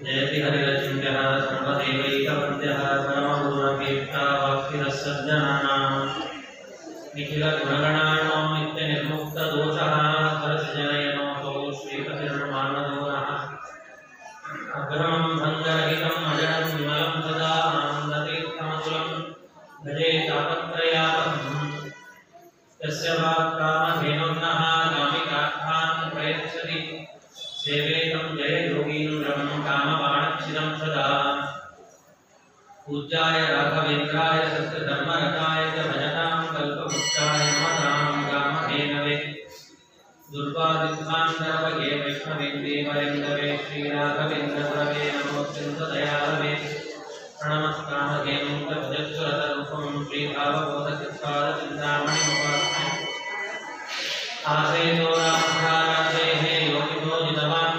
जयति हरिरचिन्त्यः सर्वदेवैकवन्द्यः परमगुरुरपेक्षा भक्तिरस्सज्जनानां निखिलगुणगणानां नित्यनिर्मुक्तदोषः सरसजनयनोऽसौ श्रीपतिर्मानदोनः अग्रमं भङ्गरहितम् अजडं विमलं सदा आनन्दतीर्थमतुलं भजे तापत्रयापहम् यस्य वाक्कामधेनुर्नः कामिकार्थान् प्रयच्छति सेवेतं जय योगीन्द्रं कामबाणच्छिदं सदा पूज्याय राघवेन्द्राय सत्यधर्मरताय च भजतां कल्पवृक्षाय नमतां कामधेनवे दुर्वादिध्वान्तरवगे वैष्णवेन्दीवरेन्दवे श्रीराघवेन्द्रप्रवे नमोऽत्यन्तदयालवे प्रणमत्कामधेनुं च भजत्सुरतरूपं श्रीभावबोधचित्पादचिन्तामणिमुपास्महे आसेतो रामधारादेः योगिनो जितवान्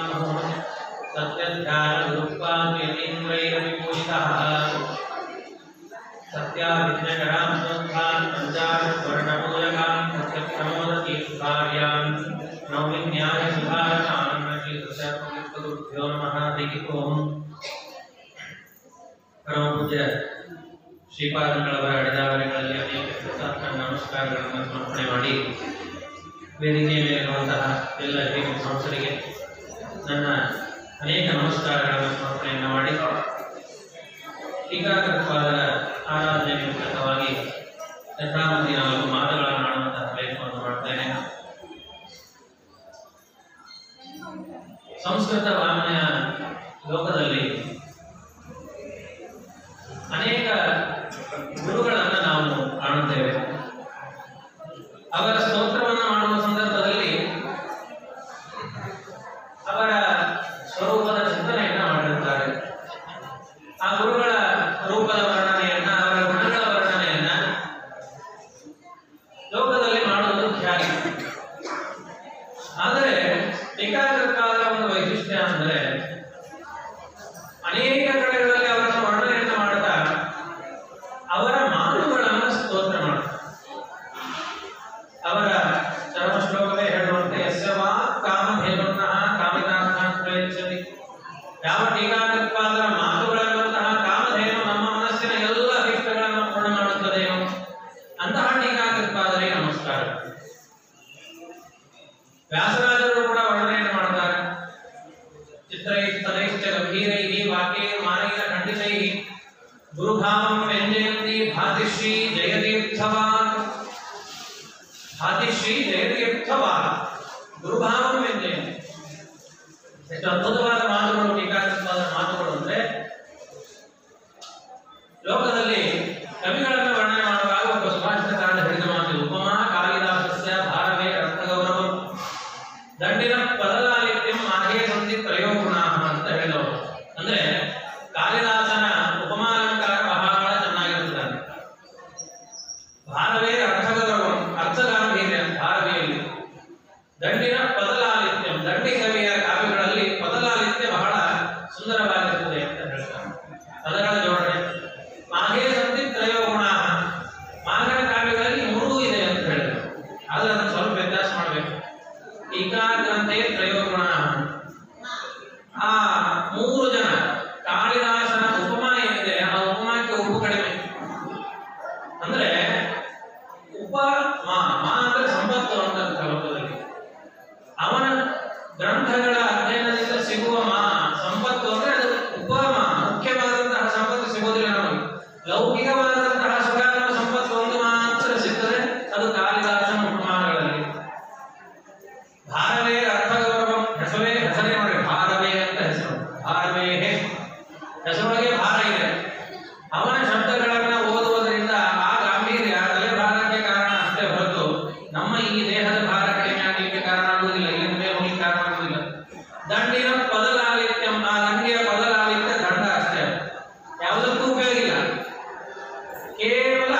सत्यध्यानगुरुत्वाद्यतीन्द्रैरविपूजितः सत्याभिज्ञकरां पञ्चाशत्वर्णपूजकान् सत्यप्रमोदतीर्थार्यान् नवविन्यायसुधारकान् श्रीकृष्णगुरुभ्यो नमः हरिः ओम् परमपूज्य ಶ್ರೀಪಾದಂಗಳವರ ಅಡಿದಾವರೆಗಳಲ್ಲಿ ಅನೇಕ ನಮಸ್ಕಾರಗಳನ್ನು ಸಮರ್ಪಣೆ ಮಾಡಿ ವೇದಿಕೆಯ ಮೇಲಿರುವಂತಹ ಎಲ್ಲ ಹಿರಿಯ ಸಂಸ್ಥರಿಗೆ ನನ್ನ ಅನೇಕ ನಮಸ್ಕಾರಗಳನ್ನು ಸಮರ್ಪಣೆಯನ್ನು ಮಾಡಿ ಟೀಕಾಕೃತ್ವಾದರ ಆರಾಧನೆ ಮೂಲಕವಾಗಿ ಯಥಾಮತಿ 4 ಮಾತುಗಳನ್ನು ಆಡುವಂತಹ ಪ್ರಯತ್ನವನ್ನು ಮಾಡ್ತೇನೆ. ಸಂಸ್ಕೃತ ವಾಂಗ್ಮಯ ಲೋಕದಲ್ಲಿ ಅನೇಕ ಗುರುಗಳನ್ನು ನಾವು ಕಾಣುತ್ತೇವೆ. ಅವರ ಸ್ತೋತ್ರವನ್ನು ಮಾಡುವ ಸಂದರ್ಭದಲ್ಲಿ ಅವರ ಸ್ವರೂಪದ ಚಿಂತನೆಯನ್ನು ಮಾಡಿರುತ್ತಾರೆ. ಆ ಗುರುಗಳ ರೂಪದ ವರ್ಣನೆಯನ್ನ, ಅವರ ಗುಣಗಳ ವರ್ಣನೆಯನ್ನ ಲೋಕದಲ್ಲಿ ಮಾಡುವುದು ಖ್ಯಾತಿ. ಆದರೆ ಟೀಕಾಕೃತ್ಪಾದರ ಒಂದು ವೈಶಿಷ್ಟ್ಯ ಅಂದರೆ ಅನೇಕ ಕಡೆಗಳಲ್ಲಿ ಅವರನ್ನು ವರ್ಣನೆಯನ್ನು ಮಾಡ್ತಾ ಅವರ ಮಾತುಗಳನ್ನು ಸ್ತೋತ್ರ ಮಾಡ್ತಾರೆ. ಅವರ ಚರಮ ಶ್ಲೋಕವೇ ಹೇಳುವಂತೆ ಯಸ್ಯ ವಾ ಕಾಮಧೇನುರ್ನಃ ಕಾಮಿತಾರ್ಥಾನ್ ಪ್ರಯಚ್ಛತಿ. ಯಾವ ಟೀಕಾಕೃತ್ಪಾದರ ಮಾತುಗಳನ್ನುಂತಹ ಕಾಮಧೇನು ನಮ್ಮ ಮನಸ್ಸಿನ ಎಲ್ಲ ಅಭಿಷ್ಟಗಳನ್ನು ಪೂರ್ಣ ಮಾಡುತ್ತದೆಯೋ ಅಂತಹ ಟೀಕಾಕೃತ್ಪಾದರಿಗೆ ನಮಸ್ಕಾರ. ವ್ಯಾಸರಾಜರು ಕೂಡ ವರ್ಣನೆಯನ್ನು ಮಾಡ್ತಾರೆ. ಚಿತ್ರೈಃ ತದೈಶ್ಚ ಗಂಭೀರೈಃ ವಾಕ್ಯೈಃ ಮಾನೈಃ ಖಂಡಿತೈಃ ಗುರುಭಾವಂ ವ್ಯಂಜಯಂತಿ ಭಾತಿಶ್ರೀ ಜಯತೀರ್ಥವಾನ್. ಭಾತಿಶ್ರೀ ಜಯತೀರ್ಥವಾನ್ ಗುರುಭಾವಂ ವ್ಯಂಜಯಂತಿ. ಎಷ್ಟು ಅದ್ಭುತವಾದ ಮಾತುಗಳು ಟೀಕಾಕೃತ್ಪಾದರ ಮಾತುಗಳು ಅಂದ್ರೆ, ಲೋಕದಲ್ಲಿ ಕವಿಗಳನ್ನು ವರ್ಣನೆ ಮಾಡುವಾಗ ಒಬ್ಬ ಸುಭಾಷಿತಕಾರನ ಹೇಳಿದ ಮಾತು ಉಪಮಾ ಕಾಳಿದಾಸಸ್ಯ ಭಾರವೇ ಅರ್ಥಗೌರವಂ ದಂಡಿನ ಪದಲಾಲಿತ್ಯಂ ಮಾಹೇ ಸಂಧಿ ತ್ರಯೋ ಗುಣಾಃ ಅಂತ ಹೇಳಿದವರು. ಅಂದ್ರೆ ಕಾಳಿದಾಸನ ಉಪಮಾಲಂಕಾರ ಬಹಳ ಚೆನ್ನಾಗಿರುತ್ತದೆ. ಭಾರವೇ ಅರ್ಥಗೌರವಂ, ಅರ್ಥಗಾಂಭೀರ್ಯ ಭಾರವಿಯಲ್ಲಿ. ದಂಡಿನ ಪದಲಾಲಿತ್ಯಂ, ದಂಡಿ ಕವಿಯ ಕಾವ್ಯಗಳಲ್ಲಿ ಪದಲಾಲಿತ್ಯ ಬಹಳ ಸುಂದರವಾಗಿರುತ್ತದೆ ಅಂತ ಹೇಳ್ತಾರೆ. ಪದಗಳ ಜೋಡಣೆ. ಮಾಹೇ ಸಂಧಿ ತ್ರಯೋ ಗುಣಾಃ, ಮಾಗಣ ಕಾವ್ಯಗಳಲ್ಲಿ 3 ಇದೆ ಅಂತ ಹೇಳಿದ್ರು. ಆದ್ರೆ ಅದನ್ನು ಸ್ವಲ್ಪ ವ್ಯತ್ಯಾಸ ಮಾಡಬೇಕು. ಟೀಕಾ ಗ್ರಂಥೆ ತ್ರಯೋ ಗುಣಾಃ. ಆ 3 ಜನ ಕಾಳಿದಾಸನ ಉಪಮಾ ಏನಿದೆ ಆ ಉಪಮಾಕ್ಕೆ ಉಪ್ಪು ಕಡಿಮೆ. ಅಂದ್ರೆ ಉಪಮಾ ಅಂದ್ರೆ ಸಂಪತ್ತು ಅಂತ ಲೋಕದಲ್ಲಿ. ಅವನ ಗ್ರಂಥಗಳ ಅಧ್ಯಯನದಿಂದ ಸಿಗುವ ಸಂಪತ್ತು ಅಂದ್ರೆ ಅದು ಉಪಮಾ. ಮುಖ್ಯವಾದಂತಹ ಸಂಪತ್ತು ಸಿಗೋದಿಲ್ಲ ನಮಗೆ. ಲೌಕಿಕವಾದಂತಹ ಸುಖಾತ್ಮ ಸಂಪತ್ತು ಒಂದು ಮಾತ್ರ ಸಿಗ್ತದೆ, ಅದು ಕಾಳಿದಾಸನ ಉಪಮಾನಗಳಲ್ಲಿ. ಭಾರವೇ ಅರ್ಥಗೌರವಂ, ಹೆಸರೇ ನೋಡಿ, ಭಾರವೇ ಅಂತ ಹೆಸರು. ಭಾರವೇ ಹೆಸರೊಳಗೆ ಭಾರ ಇದೆ. ಅವನ ಶಬ್ದಗಳನ್ನ ಓದುವುದರಿಂದ ಆ ಗಾಂಭೀರ್ಯ ತಲೆ ಭಾರಕ್ಕೆ ಕಾರಣ ಅಷ್ಟೇ ಹೊರತು ನಮ್ಮ ಈ ದೇಹದ ಭಾರ ಕಡಿಮೆ ಆಗಲಿಕ್ಕೆ ಕಾರಣ ಆಗುವುದಿಲ್ಲ, ಇಲ್ಲಿಂದ ಮೇಲೆ ಹೋಗ್ಲಿಕ್ಕೆ ಕಾರಣ ಆಗುವುದಿಲ್ಲ. ದಂಡಿನ ಪದಲಾಲಿತ್ಯಂ, ಆ ದಂಡಿಯ ಪದಲಾಲಿತ್ಯ ದಂಡ ಅಷ್ಟೇ, ಯಾವುದಕ್ಕೂ ಉಪಯೋಗ ಇಲ್ಲ. ಕೇವಲ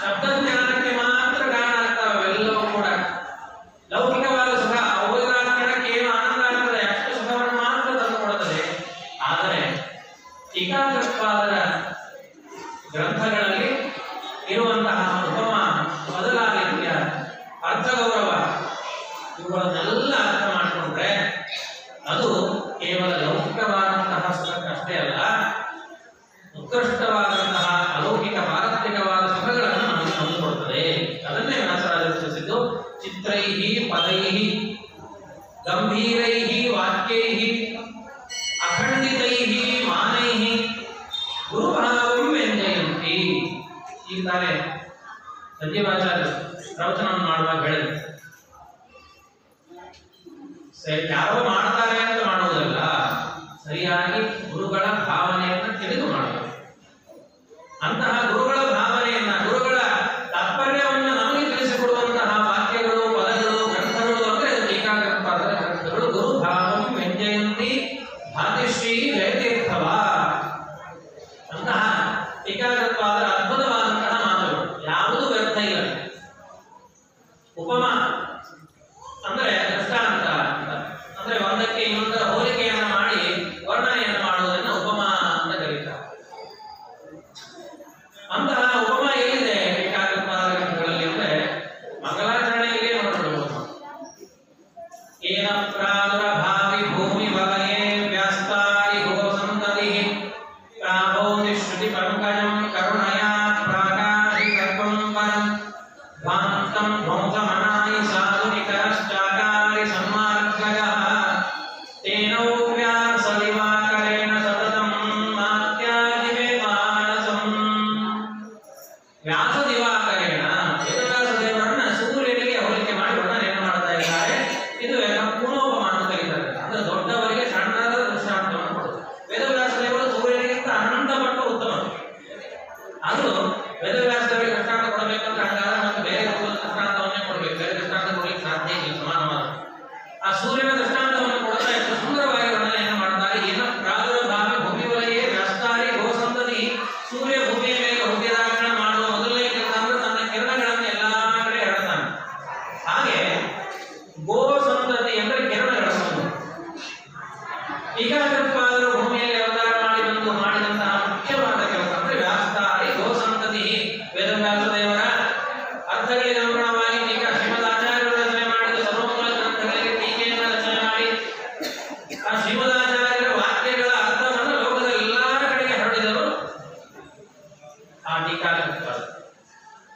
ಶಬ್ದಜ್ಞಾನಕ್ಕೆ ಮಾತ್ರ ಕಾರಣ ಆಗ್ತವೆ ಅವೆಲ್ಲವೂ ಕೂಡ. ಲೌಕಿಕವಾದ ಸುಖ ಓದಿದ ಕ್ಷಣಕ್ಕೆ ಏನು ಆನಂದ ಆಗ್ತದೆ, ಅಷ್ಟು ಸುಖವನ್ನು ಮಾತ್ರ ತಂದುಕೊಡುತ್ತದೆ. ಆದರೆ ಟೀಕಾಕೃತ್ಪಾದರ ಗ್ರಂಥಗಳಲ್ಲಿ ಇರುವಂತಹ ಉಪಮಾ, ಬದಲಾಲಿತ್ಯ, ಅರ್ಥಗೌರವ ಇವುಗಳನ್ನೆಲ್ಲ ಅರ್ಥ ಮಾಡಿಕೊಂಡ್ರೆ ಅದು ಕೇವಲ ಲೌಕಿಕವಾದಂತಹ ಸುಖ ಅಷ್ಟೇ ಅಲ್ಲ, ಉತ್ಕೃಷ್ಟವಾದಂತಹ ಅಲೌಕಿಕ ಪಾರತ್ರಿಕವಾದ ಸುಖಗಳನ್ನು ನಮಗೆ ತಂದುಕೊಡುತ್ತದೆ. ಅದನ್ನೇ ವ್ಯಾಸರಾಜರು ತಿಳಿಸಿದ್ದು. ಚಿತ್ರೈಹಿ ಪದೈಹಿ ಗಂಭೀರೈಹಿ ವಾಕ್ಯೈಹಿ ಅಖಂಡಿತೈಹಿ ಮಾನೈಹಿ ಗುರುಭಾವಂ ವ್ಯಂಜಯಂತಿ. ಈಗ ತಾನೇ ಸಂಜೀವಾಚಾರ್ಯರು ಪ್ರವಚನವನ್ನು ಮಾಡುವಾಗ ಹೇಳಿದ್ರು, ಯಾರೋ ಮಾಡ್ತಾರೆ ಅಂತ ಮಾಡುವುದಲ್ಲ, ಸರಿಯಾಗಿ ಗುರುಗಳ ಭಾವನೆಯನ್ನು ತಿಳಿದು ಮಾಡಬೇಕು. ಅಂತಹ ಗುರುಗಳ ಭಾವನೆಯನ್ನ, ಗುರುಗಳ ತಾತ್ಪರ್ಯವನ್ನು ನಮಗೆ ತಿಳಿಸಿಕೊಡುವಂತಹ ವಾಕ್ಯಗಳು, ಪದಗಳು, ಗ್ರಂಥಗಳು ಅಂದ್ರೆ ಟೀಕಾಕೃತ್ಪಾದರ ಗ್ರಂಥಗಳು. ಗುರುಭಾವಂ ವ್ಯಂಜಯಂತಿ ಭಾತಿಶ್ರೀ ಜಯತೀರ್ಥವ. ಅಂತಹ ಟೀಕಾಕೃತ್ಪಾದರ ಅದ್ಭುತವಾದಂತಹ ಮಾತುಗಳು, ಯಾವುದು ವ್ಯರ್ಥ ಇಲ್ಲ. ಉಪಮಾ ಅಂದ್ರೆ ದೃಷ್ಟಾಂತ ಅಂತ, ಅಂದ್ರೆ ಒಂದಕ್ಕೆ ಇನ್ನೊಂದರ ಹೋಲಿಕೆಯನ್ನು ಮಾಡಿ ವರ್ಣನೆಯನ್ನು ಮಾಡುವುದನ್ನು ಉಪಮಾ ಅಂತ ಕರೀತಾರೆ. ಅಂತಹ ಉಪಮಾ ಎಲ್ಲಿದೆ ಟೀಕಾಕೃತ್ಪಾದರ ಗ್ರಂಥಗಳಲ್ಲಿ ಅಂದ್ರೆ ಮಂಗಲಾಚರಣೆಗೆ ನೋಡಬಹುದು. ಏನ ಪ್ರಾದುರಭಾವಿ ಭೂಮಿ ವಲಯೇ ವ್ಯಾಸ್ತಾರಿ ಗೋ ಸಂತತಿ ಪ್ರಾಭೌತಿ ಶ್ರುತಿ ಪಂಕಜಂ ಕರುಣಯಾ ಪ್ರಾಕಾಶಿ ಕಲ್ಪಂ ಪರಂ ಧ್ವಾಂತಂ ಧ್ವಂಸಮನಾಯಿ ಸಾಧುನಿಕರಶ್ಚಾಕಾರಿ ಸನ್ಮಾರ್ಗಯಃ ತೇನೌ ವ್ಯಾಸದಿವಾಕರೇಣ ಸತತಂ ಮಾತ್ಯಾದಿವೆ ಮಾನಸಂ. ವ್ಯಾಸದಿವಾಕರೇಣ ವೇದವ್ಯಾಸದೇವರನ್ನ ಸೂರ್ಯನಿಗೆ ಹೋಲಿಕೆ ಮಾಡಿ ವರ್ಣನೆಯನ್ನು ಮಾಡ್ತಾ ಇದ್ದಾರೆ. ಇದು ಪೂರ್ಣೋಪಮ ಅಂತ ಕರೀತಾರೆ. ಅಂದ್ರೆ ದೊಡ್ಡವರಿಗೆ ಸಣ್ಣದ ದೃಷ್ಟಾಂತವನ್ನು ಕೊಡುವುದು. ವೇದವ್ಯಾಸದೇವರು ಸೂರ್ಯನಿಗಿಂತ ಅನಂತ ಪಟ್ಟು ಉತ್ತಮ. ಅದು ವೇದವ್ಯಾಸದೇವರಿಗೆ ದೃಷ್ಟಾಂತ ಕೊಡಬೇಕಂದ್ರೆ ಹಂಗಾದ್ರೆ ಮತ್ತೆ ಬೇರೆ ದೃಷ್ಟಾಂತವನ್ನೇ ಕೊಡಬೇಕು. ಬೇರೆ ದೃಷ್ಟಾಂತ ಕೊಡಲಿಕ್ಕೆ ಸಾಧ್ಯ ಇಲ್ಲ ಸಮಾನವಾದ. ಆ ಸೂರ್ಯನ ದೃಷ್ಟಾಂತವನ್ನು ಕೊಡ್ತಾ ಎಷ್ಟು ಸುಂದರವಾಗಿ ವರ್ಣನೆಯನ್ನು ಮಾಡ್ತಾರೆ. ಏನ ಪ್ರಾದುರಭಾವಿ ಭೂಮಿ ವಲಯೇ ವ್ಯಾಸ್ತಾರಿ ಗೋ ಸಂತತಿ. ಸೂರ್ಯ ಭೂಮಿಯ ಮೇಲೆ ಹುಟ್ಟಿದಾಕ್ಷಣ ಮಾಡುವ ಮೊದಲನೇ ಕೆಲಸ ಅಂದ್ರೆ ತನ್ನ ಕಿರಣಗಳನ್ನು ಎಲ್ಲಾ ಕಡೆ ಹರಡ್ತಾನೆ. ಹಾಗೆ ಗೋ ಸಂತತಿ ಅಂದ್ರೆ ಕಿರಣಗಳ ಸಂತತಿ. ಟೀಕಾಕೃತ್ಪಾದರು ಭೂಮಿಯಲ್ಲಿ ಅವತಾರ ಮಾಡಿ ಬಂದು ಮಾಡಿದಂತಹ ಮುಖ್ಯವಾದ ಕೆಲಸ ಅಂದ್ರೆ ವ್ಯಾಸ್ತಾರಿ ಗೋ ಸಂತತಿ. ವೇದವ್ಯಾಸದೇವರ ಅರ್ಥಗಳಿಗೆ ಅನುಗುಣವಾಗಿ ಟೀಕಾ ಶ್ರೀಮದ್ ಆಚಾರ್ಯರು ರಚನೆ ಮಾಡಿದ ಸರ್ವಮೂಲ ಗ್ರಂಥಗಳಿಗೆ ಟೀಕೆಯನ್ನು ರಚನೆ ಮಾಡಿ ಆ ಶ್ರೀಮದ್ ಆಚಾರ್ಯರ ವಾಕ್ಯಗಳ ಅರ್ಥವನ್ನು ಲೋಕದ ಎಲ್ಲಾ ಕಡೆಗೆ ಹರಡಿದರು ಆ ಟೀಕಾಕೃತ್ಪಾದರು.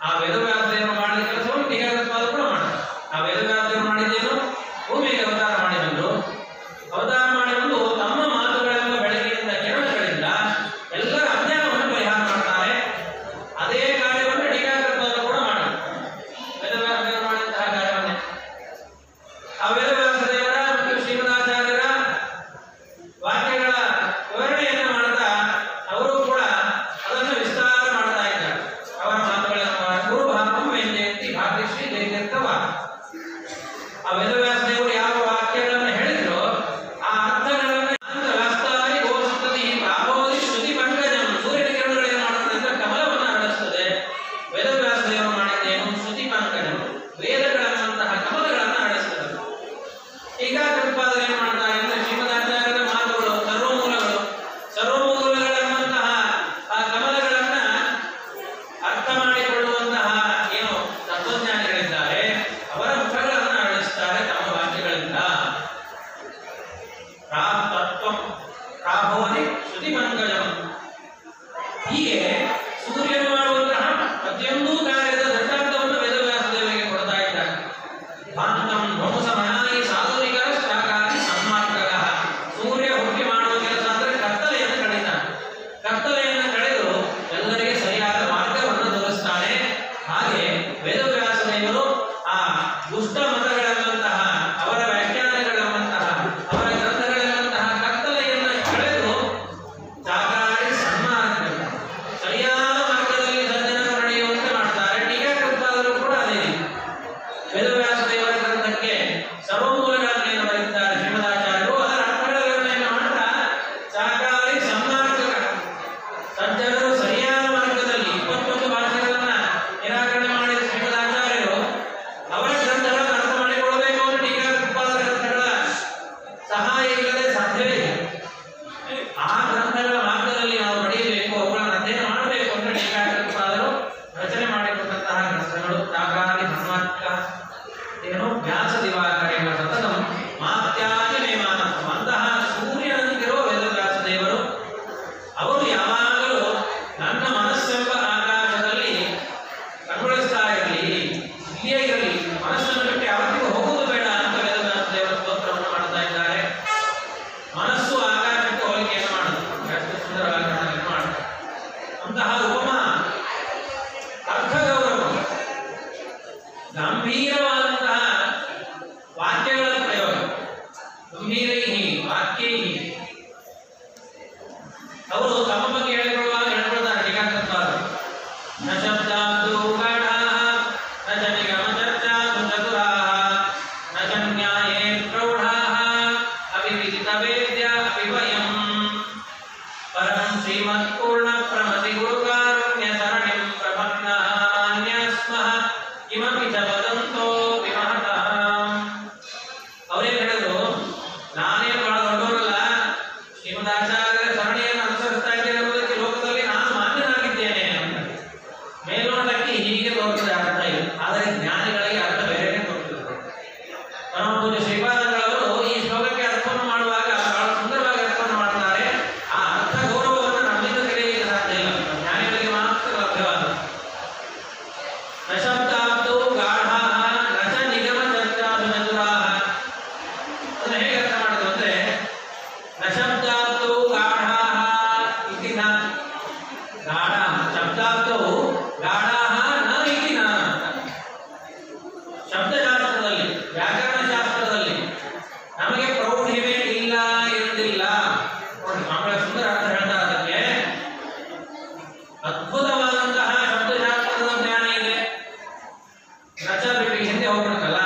ಆ ವೇದವ್ಯಾಸದೇವರು ಮಾಡಿದ ಕೆಲಸವನ್ನು ಟೀಕಾಕೃತ್ಪಾದರು ಕೂಡ ಮಾಡ್ತಾರೆ. ಆ ವೇದವ್ಯಾಸದೇವರು ಮಾಡಿದ್ದೇನು, ಭೂಮಿಗೆ ಅವತಾರ ಮಾಡಿ ಬಂದು ತಮ್ಮ ಮಾತುಗಳೆಂಬ ಬೆಳಕಿನಿಂದ ಕಿರಣಗಳಿಂದ ಎಲ್ಲರ ಅಜ್ಞಾನವನ್ನು ಪರಿಹಾರ ಮಾಡ್ತಾರೆ. ಅದೇ ಕಾರ್ಯವನ್ನು ಟೀಕಾಕೃತ್ಪಾದರು ಕೂಡ ಮಾಡಿ ವೇದವ್ಯಾಸದೇವರು ಮಾಡಿದಂತಹ ಕಾರ್ಯವನ್ನೇ ಆ ವೇದವ್ಯಾಸದೇವರ ಮತ್ತು ಶ್ರೀಮದಾಚಾರ್ಯರ ವಾಕ್ಯಗಳ ವಿವರಣೆಯನ್ನು ಮಾಡ್ತಾ ಅವರು ಕೂಡ ಅದನ್ನು ವಿಸ್ತಾರ ಮಾಡ್ತಾ ಇದ್ದಾರೆ. ಅವರ ಮಾತುಗಳನ್ನು ಗುರುಭಾವಂ ವ್ಯಂಜಯಂತಿ ಭಾತಿಶ್ರೀ ಜಯತೀರ್ಥವ. ಆ ವೇದವ್ಯಾಸದೇವರು ಯಾವ ವಾಕ್ಯಗಳನ್ನು ಹೇಳಿದ್ರು ಆ ಅರ್ಥಗಳನ್ನು ವ್ಯಾಸ್ತಾರಿ ಗೋ ಸಂತತಿ ಪ್ರಾಭೌತಿ ಶ್ರುತಿ ಪಂಕಜಂ. ಸೂರ್ಯನ ಕಿರಣಗಳು ಏನು ಮಾಡುತ್ತದೆ ಅಂದ್ರೆ ಕಮಲವನ್ನು ಹರಡಿಸುತ್ತದೆ. ವೇದವ್ಯಾಸದೇವರು ಮಾಡಿದ್ದೇನು, ಶ್ರುತಿ ಪಂಕಜಂ, ವೇದಗಳನ್ನಂತಹ ಕಮಲಗಳನ್ನು ಹರಡಿಸುತ್ತದೆ. ಟೀಕಾಕೃತ್ಪಾದರು ಏನು ಮಾಡ್ತಾರೆ ಅಂದ್ರೆ ಶ್ರೀಮದಾಚಾರ್ಯರ ಮಾತುಗಳು ಸರ್ವಮೂಲಗಳನ್ನಂತಹ ಆ ಕಮಲಗಳನ್ನ ಅರ್ಥ ಮಾಡಿಕೊಳ್ಳುವಂತಹ ಏನು ತತ್ವಜ್ಞಾನಿಗಳಿದ್ದಾರೆ ಅವರ ಮುಖಗಳನ್ನು ಅರಳಿಸುತ್ತಾರೆ ತಮ್ಮ ವಾಕ್ಯಗಳಿಂದ. ತತ್ವಂ ಪ್ರಾಭೋಧಿ ಶ್ರುತಿ ಪಂಕಜಂ. ಹೀಗೆ ಸೂರ್ಯನು ಮಾಡುವಂತಹ ಪ್ರತಿಯೊಂದು ಕಾರ್ಯದ ದೃಷ್ಟಾಂತವನ್ನು ವೇದವ್ಯಾಸದೇವರಿಗೆ ಕೊಡ್ತಾ ಇದ್ದಾರೆ. ಧ್ವಾಂತಂ ಧ್ವಂಸಮನಾಯಿ ಸಾಧುನಿಕರಶ್ಚಾಕಾರಿ ಸನ್ಮಾರ್ಗಯಃ. ಸೂರ್ಯ ಹುಟ್ಟಿ ಮಾಡುವ ಕೆಲಸ ಅಂದ್ರೆ ಕತ್ತಲೆಯನ್ನು ಕಡಿತಾನೆ. ಕತ್ತಲೆಯನ್ನು ಕಳೆದು ಎಲ್ಲರಿಗೆ ಸರಿಯಾದ ಮಾರ್ಗವನ್ನು ತೋರಿಸ್ತಾನೆ. ಹಾಗೆ ವೇದವ್ಯಾಸದೇವರು ಆ ದುಷ್ಟ ಮತಗಳೆಂಬಂತಹ ಅವರ ವ್ಯಾಖ್ಯಾನಗಳೆಂಬಂತಹ ಅವರ ಗ್ರಂಥಗಳೆಂಬಂತಹ ಕತ್ತಲೆಯನ್ನು ಕಳೆದು ಚಾಕಾರಿ ಸನ್ಮಾರ್ಗ ಅವರು ತಮ್ಮ ಬಗ್ಗೆ ಹೇಳಿಕೊಳ್ಳುವಾಗ ಹೇಳ್ಕೊಳ್ತಾರೆ ಟೀಕಾಕೃತ್ಪಾದರು. ನ ಶಬ್ದಾಬ್ದೋ ಗಾಢಾಃ ನ ಚ ನಿಗಮ ಚರ್ಚಾಸು ಚತುರಾಃ ನ ಚ ನ್ಯಾಯೇ ಪ್ರೌಢಾಃ ಅವಿವಿದಿತ ವೇದ್ಯ ಅವಿವಯಂ ಪರಂ ಶ್ರೀಮತ್ಪೂರ್ಣ ಪ್ರಮತಿ ಗುರುಕಾರುಣ್ಯ ಸರಣಿಂ ಪ್ರಪನ್ನಃ ಅನ್ಯಸ್ಮಃ ಕಿಮಪಿ ಚ ವದಂತೋ ವಿಮಹತಃ. ಅವರೇನು ಹೇಳಿದ್ರು, ನಾನೇನು ಬಹಳ ದೊಡ್ಡವರಲ್ಲ, ಶ್ರೀಮದಾಚಾರ್ಯರ ಸರಣಿಯನ್ನು ಅನುಸರಿಸ್ತಾ ಇದ್ದೇನೆ ಎಂಬುದಕ್ಕೆ ಲೋಕದಲ್ಲಿ ನಾನು ಮಾನ್ಯನಾಗಿದ್ದೇನೆ ಅಂತ. ಮೇಲ್ನೋಟಕ್ಕೆ ಹೀಗೆ ತೋರ್ತದೆ ಅರ್ಥ ಇಲ್ಲ, ಆದರೆ ಜ್ಞಾನಿಗಳಿಗೆ ಅರ್ಥ ಬೇರೆನೇ ತೋರ್ತದೆ. ಪರಮ ಪೂಜ್ಯ ಶ್ರೀಪಾದಂಗಳವರು ಈ ಶ್ಲೋಕಕ್ಕೆ ಅರ್ಥವನ್ನು ಮಾಡುವಾಗ ಬಹಳ ಸುಂದರವಾಗಿ ಅರ್ಥವನ್ನು ಮಾಡ್ತಾರೆ. ಆ ಅರ್ಥ ಗೌರವವನ್ನು ನಮ್ಮಿಂದ ತಿಳಿಯಲಿಕ್ಕೆ ಸಾಧ್ಯ ಇಲ್ಲ, ಜ್ಞಾನಿಗಳಿಗೆ ಮಾತ್ರ ಲಭ್ಯವಾದ. ನ ಶಬ್ದಾಬ್ದೋ ಗಾಢಾಃ ನ ಚ ನಿಗಮ ಚರ್ಚಾಸು ಚತುರಾಃ. ಅದನ್ನ ಹೇಗೆ ಅರ್ಥ ಮಾಡಿದ್ರು ಅಂದ್ರೆ, ನ ಶಬ್ದಾಬ್ದೋ ಗಾಢಾಃ ಇತಿ ನ ಗಾಢಾಃ ಶಬ್ದಾಬ್ದೋ ಗಾಢಾಃ ನ ಇತಿ ನ. ಶಬ್ದಶಾಸ್ತ್ರದಲ್ಲಿ, ವ್ಯಾಕರಣ ಶಾಸ್ತ್ರದಲ್ಲಿ ನಮಗೆ ಪ್ರೌಢಿಮೆ ಇಲ್ಲ ಎಂದಿಲ್ಲ. ನೋಡಿ, ಬಹಳ ಸುಂದರ ಅರ್ಥ ಹೇಳ್ತಾರೆ ಅದಕ್ಕೆ. ಅದ್ಭುತವಾದಂತಹ ಶಬ್ದಶಾಸ್ತ್ರದ ಜ್ಞಾನ ಇದೆ. ರಚ ಬಿಟ್ಟು ಹಿಂದೆ ಹೋಗ್ಬೇಕಲ್ಲ,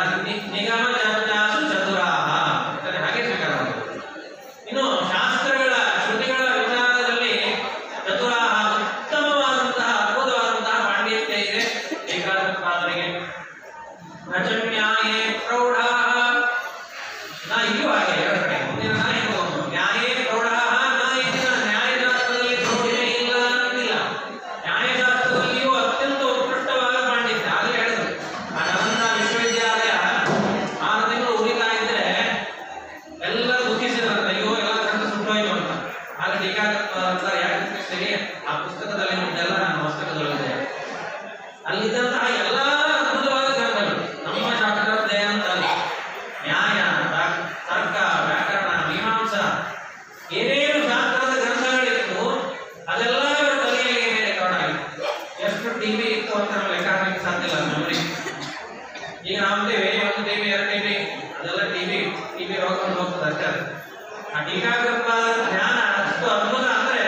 ನಿಗಮ ಚರ್ಚಾಸು ಚತುರಾಃ ಯಾಕಂದ್ರೆ ಹಾಗೆ ಸ್ವೀಕಾರ ಮಾಡಬೇಕು. ಇನ್ನು ಶಾಸ್ತ್ರಗಳ ಶ್ರುತಿಗಳ ವಿಚಾರದಲ್ಲಿ ಚತುರಾಃ ಉತ್ತಮವಾದಂತಹ ಅದ್ಭುತವಾದಂತಹ ಪಾಂಡಿತ್ಯ ಇದೆ ಟೀಕಾಕೃತ್ಪಾದರಿಗೆ. ನ ಚ ನ್ಯಾಯೇ ಪ್ರೌಢಾಃ, ನ ಇಲ್ಲೂ ಹಾಗೆ ಎರಡು ಕಡೆ ಮುಂದಿನ ನ ಇದು ಒಂದು. ನ್ಯಾಯೇ ಪ್ರೌಢಾಃ ನ ಇತಿ ನ. ನ್ಯಾಯಶಾಸ್ತ್ರದಲ್ಲಿ ಪ್ರೌಢಿಮೆ ಇಲ್ಲ ಅಂತಿಲ್ಲ. ನ್ಯಾಯಶಾಸ್ತ್ರದಲ್ಲಿಯೂ ಅತ್ಯಂತ ಉತ್ಕೃಷ್ಟವಾದ ಪಾಂಡಿತ್ಯ. ಆಗಲೇ ಹೇಳಿದ್ರು, ಆ ನಲಂದ ವಿಶ್ವವಿದ್ಯಾಲಯ 6 ತಿಂಗಳು ಉರಿತಾ ಇದ್ರೆ ಎಲ್ಲ ದುಃಖಿಸಿದ್ರಂತೆ, ಅಯ್ಯೋ ಎಲ್ಲ ಕಣ್ಣು ಸುಟ್ಟೋಯ್ತು ಅಂತ. ಆಗ ಟೀಕಾಕೃತ್ಪಾದರು ಯಾಕೆ ದುಃಖಿಸ್ತೀರಿ, ಆ ಪುಸ್ತಕದಲ್ಲಿ ನಿಮ್ದೆಲ್ಲ ನನ್ನ ಮಸ್ತಕದಲ್ಲಿದೆ. ಅಲ್ಲಿದ್ದಂತಹ ಎಲ್ಲ ಅದ್ಭುತವಾದ ಗ್ರಂಥಗಳು ನಮ್ಮ ಶಾಸ್ತ್ರದ್ದೇ ಅಂತಲ್ಲ. ನ್ಯಾಯ, ತರ್ಕ, ವ್ಯಾಕರಣ, ಮೀಮಾಂಸಾ, ಏನೇನು ಶಾಸ್ತ್ರದ ಗ್ರಂಥಗಳಿತ್ತು ಅದೆಲ್ಲ ಇವರ ತಲೆಯಲ್ಲಿ ಏನೇ ರೆಕಾರ್ಡ್ ಆಗಿತ್ತು. ಎಷ್ಟು ಟಿವಿ ಇತ್ತು ಅಂತ ನಾವು ಲೆಕ್ಕ ಹಾಕಲಿಕ್ಕೆ ಸಾಧ್ಯ ಇಲ್ಲ ಮೆಮೊರಿ. ಈಗ ನಾವು ಅಂತೀವಿ 1 ಟಿವಿ 2 ಟಿವಿ, ಅದೆಲ್ಲ ಟಿವಿ ರೋಗವನ್ನು ಹೋಗ್ತದೆ ಅಷ್ಟೇ. ಅದು ಆ ಟೀಕಾಕೃತ್ಪಾದರ ಜ್ಞಾನ ಅಷ್ಟು ಅದ್ಭುತ ಅಂದ್ರೆ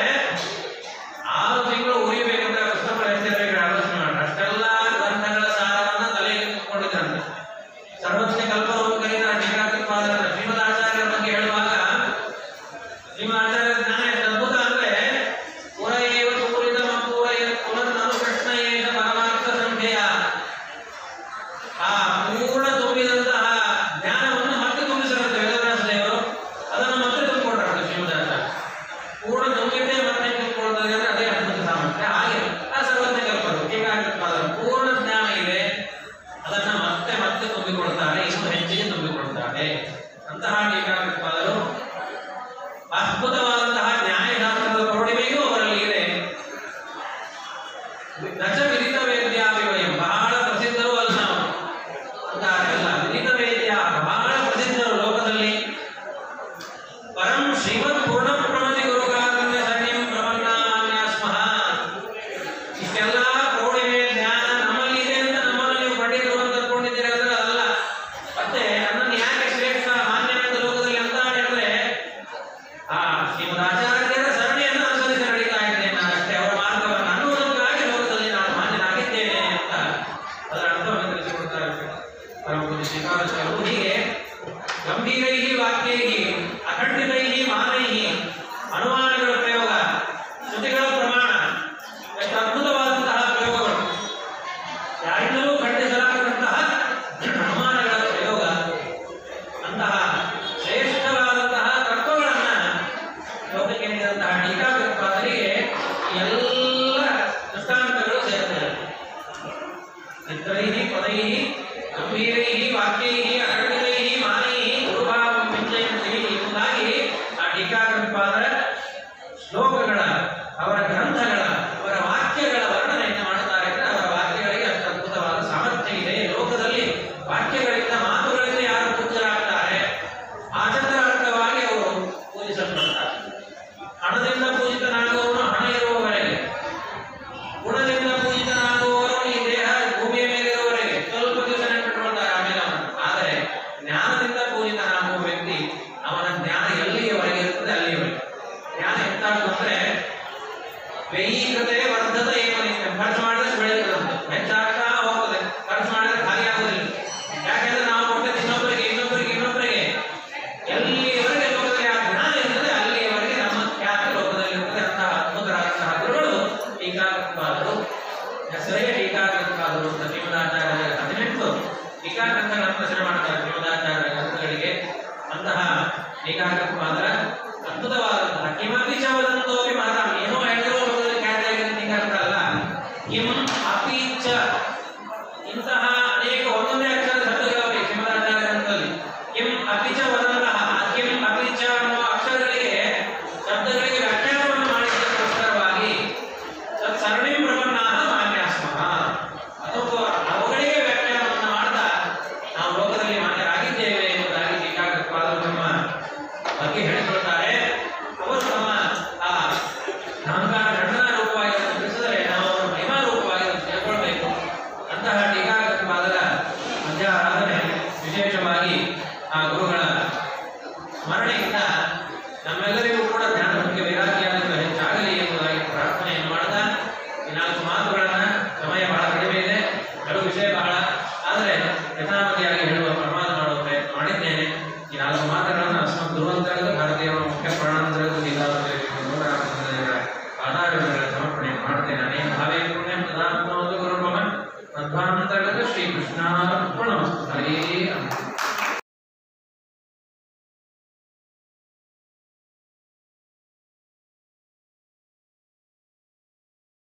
6 ತಿಂಗಳು ಉರಿಬೇಕಂದ್ರೆ ಪುಸ್ತಕಗಳು ಎಷ್ಟಿರಬೇಕು ಆಲೋಚನೆ ಮಾಡಿ. ಅಷ್ಟೆಲ್ಲ ಗ್ರಂಥಗಳ ಸಾರವನ್ನ ತಲೆಯಲ್ಲಿ ತುಂಬಿಕೊಂಡಿದ್ರಂತೆ. ಸರ್ವಜ್ಞ ಕಲ್ಪವೃಕ್ಷರಿಂದ ಟೀಕಾಕೃತ್ಪಾದರ ಶ್ರೀಮದಾಚಾರ್ಯರ ಬಗ್ಗೆ ಹೇಳುವಾಗ ಶ್ರೀಮದಾಚಾರ್ಯರ ಜ್ಞಾನ ಎಷ್ಟು ಅದ್ಭುತ ಅಂದ್ರೆ, ಪುರೈವ ಪೂರಿತಮ ಪುನರ್ನನು ಕೃಷ್ಣ ಏಷ ಪರಮಾರ್ಥ ಸಂಖ್ಯೆಯ. ಆ ಪೂರ್ಣ ತುಂಬಿದಂತಹ ಜ್ಞಾನವನ್ನು ಮತ್ತೆ ತುಂಬಿಸಿರಂತೆ ವೇದವ್ಯಾಸ ದೇವರು. ಅದನ್ನು ಮತ್ತೆ ತುಂಬಿಕೊಟ್ರಂತೆ ಶ್ರೀಮದಾಚಾರ್ಯ. ಪೂರ್ಣ ತುಂಬಿದ್ದೇ ಮತ್ತೆ ತುಂಬಿಕೊಳ್ತದೆ ಅಂದ್ರೆ ಅದೇ ಅದ್ಭುತ ಸಾಮರ್ಥ್ಯ. ಹಾಗೆ ಆ ಸರ್ವಜ್ಞ ಕಲ್ಪರು ಟೀಕಾಕೃತ್ಪಾದರ ಪೂರ್ಣ ಜ್ಞಾನ ಇದೆ, ಅದನ್ನ ಮತ್ತೆ ಮತ್ತೆ ತುಂಬಿಕೊಡ್ತಾರೆ, ಇನ್ನೂ ಹೆಚ್ಚಿಗೆ ತುಂಬಿಕೊಡ್ತಾರೆ. ಅಂತಹ ಟೀಕಾಕೃತ್ಪಾದರು ಅದ್ಭುತವಾದಂತಹ ನ್ಯಾಯಶಾಸ್ತ್ರದ ಪ್ರೌಢಿಮೆಯೂ ಅವರಲ್ಲಿ ಇದೆ. ನಚ ವಿದಿತ ವೇದ್ಯಾವಿವಯಂ, ಬಹಳ ಪ್ರಸಿದ್ಧರು ಅಲ್ಲ ನಾವು ಅಂತಾರಲ್ಲ, ವಿದಿತ ವೇದ್ಯ ಬಹಳ ಪ್ರಸಿದ್ಧರು ಲೋಕದಲ್ಲಿ. ಪರಂ ಶ್ರೀಮತ್ ಪೂರ್ಣ ಪ್ರಮತಿ ಗುರುಕಾರುಣ್ಯ ಸರಣಿಂ ಪ್ರಪನ್ನಾಮ್ಯಾಸ್ಮಃ. ಇಷ್ಟೆಲ್ಲ ಪ್ರೌಢಿಮೆ ಜ್ಞಾನ ನಮ್ಮಲ್ಲಿದೆ ಅಂತ ನಮ್ಮನ್ನು ನೀವು ಪಂಡಿತರು ಅಂತ ಅಂದ್ಕೊಂಡಿದ್ದೀರಿ ಅಂದ್ರೆ ಅದಲ್ಲ. ಮತ್ತೆ ನನ್ನನ್ನು ಯಾಕೆ ಶ್ರೇಷ್ಠ ಮಾನ್ಯವಾದ ಲೋಕದಲ್ಲಿ ಅಂತ ಹೇಳಿದ್ರೆ, ಆ ಶ್ರೀಮದಾಚಾರ್ಯರ ಸರಣಿಯನ್ನು ಅನುಸರಿಸಿ ನಡೀತಾ ಇದ್ದೇನೆ ನಾನು ಅಷ್ಟೇ, ಅವರ ಮಾರ್ಗವನ್ನು ಅನ್ನುವುದಕ್ಕಾಗಿ ಲೋಕದಲ್ಲಿ ನಾನು ಮಾನ್ಯನಾಗಿದ್ದೇನೆ ಅಂತ ಅದರ ಅರ್ಥವನ್ನು ತಿಳಿಸಿಕೊಡ್ತಾರೆ ಪರಮ ಪೂಜ್ಯ ಶ್ರೀಪಾದಾಚಾರ್ಯರು. ಹೀಗೆ ಗಂಭೀರೈಃ ವಾಕ್ಯೈಃ ಅಖಂಡಿತೈಃ ಮಾನೈಃ ಅನುಮಾನಗಳ ಪ್ರಯೋಗ, ಶ್ರುತಿಗಳ ಪ್ರಮಾಣ, ಎಷ್ಟು ಅದ್ಭುತವಾದಂತಹ ಪ್ರಯೋಗಗಳು, ಯಾರಿಂದಲೂ ಖಂಡಿಸಲಾಗದಂತಹ ಅನುಮಾನಗಳ ಪ್ರಯೋಗ, ಅಂತಹ ಶ್ರೇಷ್ಠವಾದಂತಹ ತತ್ವಗಳನ್ನ ಲೋಕಕ್ಕೆ ನೀಡಿದಂತಹ ಟೀಕಾಕೃತ್ಪಾದರಿಗೆ ಎಲ್ಲ ದೃಷ್ಟಾಂತಗಳು ಸೇರ್ತವೆ. ಚಿತ್ರೈಃ ಪದೈಃ ಗಂಭೀರೈಃ ವಾಕ್ಯೈಃ ಅಖಂಡಿತೈಃ ಮಾನೈಃ ಗುರುಭಾವಂ ವಿಂಜಯಂತಿ ಎಂಬುದಾಗಿ ಆ ಟೀಕಾಕೃತ್ಪಾದರ ಶ್ಲೋಕಗಳ, ಅವರ ಗ್ರಂಥಗಳ, ಅವರ ವಾಕ್ಯಗಳ ವರ್ಣನೆಯನ್ನು ಮಾಡುತ್ತಾರೆ. ಅವರ ವಾಕ್ಯಗಳಿಗೆ ಅಷ್ಟು ಅದ್ಭುತವಾದ ಸಾಮರ್ಥ್ಯ ಇದೆ. ಲೋಕದಲ್ಲಿ ವಾಕ್ಯಗಳಿಂದ, ಮಾತುಗಳಿಂದ ಯಾರು ಪೂಜ್ಯರಾಗ್ತಾರೆ, ಆಚರಣಾರ್ಥವಾಗಿ ಅವರು ಪೂಜಿಸಲ್ಪಡ್ತಾರೆ. ಹಣದಿಂದ ಪೂಜಿತನಾಗುವವನು ಹಣ ಇರುವವರೆಗೆ, ಗುಣದಿಂದ ಪೂಜಿತನಾಗುವವರು ಈ ದೇಹ ಭೂಮಿಯ ಮೇಲಿರುವವರೆಗೆ ಸ್ವಲ್ಪ ದಿವಸ ನೆನಪಿಟ್ಟುಕೊಳ್ತಾರೆ, ಆಮೇಲೆ ಅವನು. ಆದರೆ ಜ್ಞಾನದಿಂದ ಪೂಜಿತನಾಗುವ ವ್ಯಕ್ತಿ, ಅವನ ಜ್ಞಾನ ಎಲ್ಲಿಯವರೆಗೆ किमपि च वद